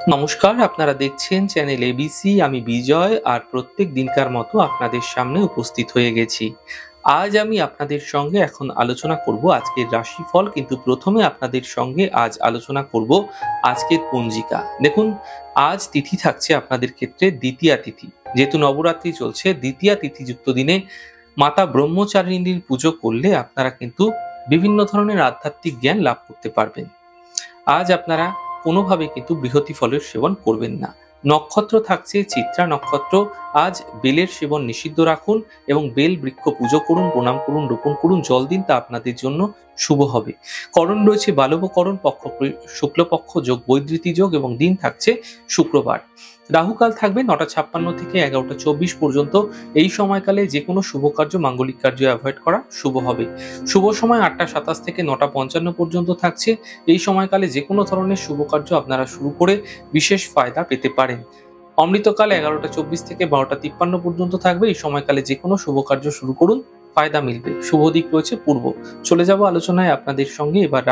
নমস্কার, আপনারা দেখছেন চ্যানেল এবিসি। আমি বিজয়, আর প্রত্যেক দিনকার মতো আপনাদের সামনে উপস্থিত হয়ে গেছি। আজ আমি আপনাদের সঙ্গে এখন আলোচনা করব আজকের রাশিফল, কিন্তু প্রথমে আপনাদের সঙ্গে আজ আলোচনা করব আজকের পঞ্জিকা। দেখুন, আজ তিথি থাকছে আপনাদের ক্ষেত্রে দ্বিতীয়া তিথি। যেহেতু নবরাত্রি চলছে, দ্বিতীয়া তিথিযুক্ত দিনে মাতা ব্রহ্মচারিণীর পুজো করলে আপনারা কিন্তু বিভিন্ন ধরনের আধ্যাত্মিক জ্ঞান লাভ করতে পারবেন। আজ আপনারা কোনোভাবে কিন্তু বৃহতি ফলের সেবন করবেন না। নক্ষত্র থাকছে চিত্রা নক্ষত্র। আজ বেলের সেবন নিষিদ্ধ রাখুন এবং বেল বৃক্ষ পুজো করুন, প্রণাম করুন, রোপণ করুন, জল দিন, তা আপনাদের জন্য শুভ হবে। করণ রয়েছে বালবকরণ, পক্ষ শুক্লপক্ষ যোগ বৈদ্যুতি যোগ, এবং দিন থাকছে শুক্রবার। রাহুকাল থাকবে 9:56 থেকে 11:24 পর্যন্ত। এই সময়কালে যে কোনো শুভ কার্য, মাঙ্গলিক কার্য অ্যাভয়েড করা শুভ হবে। শুভ সময় 8:27 থেকে 9:55 পর্যন্ত থাকছে। এই সময়কালে যে কোনো ধরনের শুভ কার্য আপনারা শুরু করে বিশেষ ফায়দা পেতে পারেন। অমৃতকাল 11:24 থেকে 12:53 পর্যন্ত থাকবে। এই সময়কালে যে কোনো শুভ কার্য শুরু করুন, ফায়দা মিলবে। শুভ দিক রয়েছে পূর্ব। চলে যাব আলোচনায় আপনাদের সঙ্গে এবার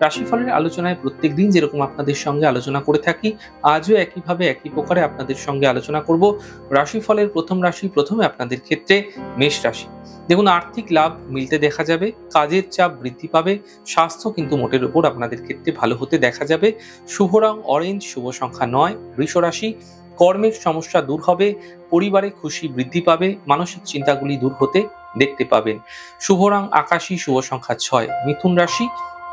রাশিফলের আলোচনায় প্রত্যেক দিন যেরকম আপনাদের সঙ্গে আলোচনা করে থাকি, আজও একইভাবে একই প্রকারে আপনাদের সঙ্গে আলোচনা করব। রাশিফলের প্রথম রাশি, প্রথমে আপনাদের ক্ষেত্রে মেষ রাশি। দেখুন, আর্থিক লাভ মিলতে দেখা যাবে, কাজের চাপ বৃদ্ধি পাবে, স্বাস্থ্য কিন্তু মোটের উপর আপনাদের ক্ষেত্রে ভালো হতে দেখা যাবে। শুভ রং অরেঞ্জ, শুভ সংখ্যা 9। বৃষ রাশি, কর্মের সমস্যা দূর হবে, পরিবারে খুশি বৃদ্ধি পাবে, মানসিক চিন্তাগুলি দূর হতে দেখতে পাবেন। শুভ রং আকাশী, শুভ সংখ্যা 6। মিথুন রাশি,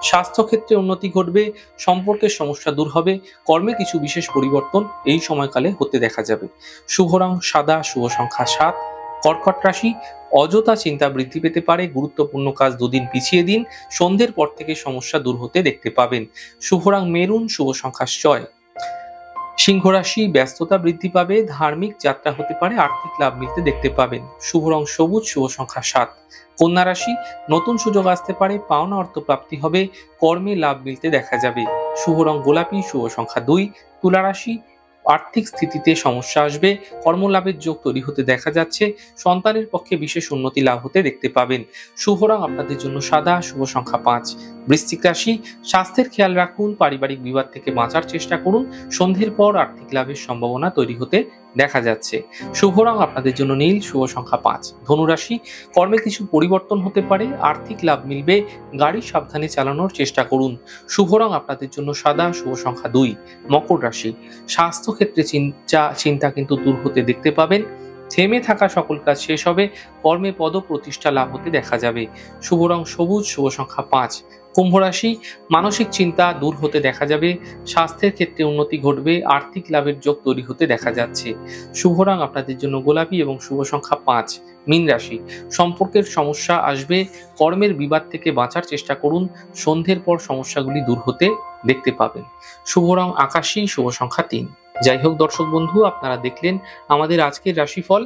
স্বাস্থ্যক্ষেত্রে উন্নতি ঘটবে, সম্পর্কের সমস্যা দূর হবে, কর্মে কিছু বিশেষ পরিবর্তন এই সময়কালে হতে দেখা যাবে। শুভ রং সাদা, শুভ সংখ্যা 7। কর্কট রাশি, অযথা চিন্তা বৃদ্ধি পেতে পারে, গুরুত্বপূর্ণ কাজ দুদিন পিছিয়ে দিন, সন্ধ্যের পর থেকে সমস্যা দূর হতে দেখতে পাবেন। শুভ রং মেরুন, শুভ সংখ্যা 6। সিংহ রাশি, ব্যস্ততা বৃদ্ধি পাবে, ধার্মিক যাত্রা হতে পারে, আর্থিক লাভ মিলতে দেখতে পাবেন। শুভ রং সবুজ, শুভ সংখ্যা 7। কন্যা রাশি, নতুন সুযোগ আসতে পারে, পাওনা অর্থ প্রাপ্তি হবে, কর্মে লাভ মিলতে দেখা যাবে। শুভ রং গোলাপি, শুভ সংখ্যা 2। তুলা রাশি, আর্থিক স্থিতিতে সমস্যা আসবে, কর্মলাভের যোগ তৈরি হতে দেখা যাচ্ছে, সন্তানের পক্ষে বিশেষ উন্নতি লাভ হতে দেখতে পাবেন। শুভ রং আপনাদের জন্য সাদা, শুভ সংখ্যা 5। বৃশ্চিক রাশি, স্বাস্থ্যের খেয়াল রাখুন, পারিবারিক বিবাদ থেকে বাঁচার চেষ্টা করুন, সন্ধ্যের পর আর্থিক লাভের সম্ভাবনা তৈরি হতে দেখা যাচ্ছে। শুভ রং আপনাদের জন্য নীল, শুভ সংখ্যা 5। ধনু রাশি, কর্মে কিছু পরিবর্তন হতে পারে, আর্থিক লাভ মিলবে, গাড়ি সাবধানে চালানোর চেষ্টা করুন। শুভ রং আপনাদের জন্য সাদা, শুভ সংখ্যা 2। মকর রাশি, স্বাস্থ্য ক্ষেত্রে চিন্তা কিন্তু দূর হতে দেখতে পাবেন, থেমে থাকা সকল কাজ শেষ হবে, কর্মে পদ প্রতিষ্ঠা লাভ হতে দেখা যাবে। শুভ রং সবুজ, শুভ সংখ্যা 5। কুম্ভ রাশি, মানসিক চিন্তা দূর হতে দেখা যাবে, স্বাস্থ্যের ক্ষেত্রে উন্নতি ঘটবে, আর্থিক লাভের যোগ তৈরি হতে দেখা যাচ্ছে। শুভ রং আপনাদের জন্য গোলাপি এবং শুভ সংখ্যা 5। মীন রাশি, সম্পর্কের সমস্যা আসবে, কর্মের বিবাদ থেকে বাঁচার চেষ্টা করুন, সন্ধ্যের পর সমস্যাগুলি দূর হতে দেখতে পাবেন। শুভ রং আকাশী, শুভ সংখ্যা 3। যাই হোক দর্শক বন্ধু, আপনারা দেখলেন আমাদের আজকের রাশিফল।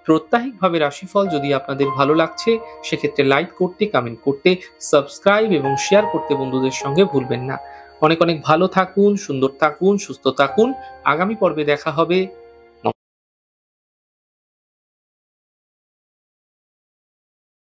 প্রত্যাহিকভাবে রাশিফল যদি আপনাদের ভালো লাগছে, সেক্ষেত্রে লাইক করতে, কমেন্ট করতে, সাবস্ক্রাইব এবং শেয়ার করতে বন্ধুদের সঙ্গে ভুলবেন না। অনেক অনেক ভালো থাকুন, সুন্দর থাকুন, সুস্থ থাকুন। আগামী পর্বে দেখা হবে।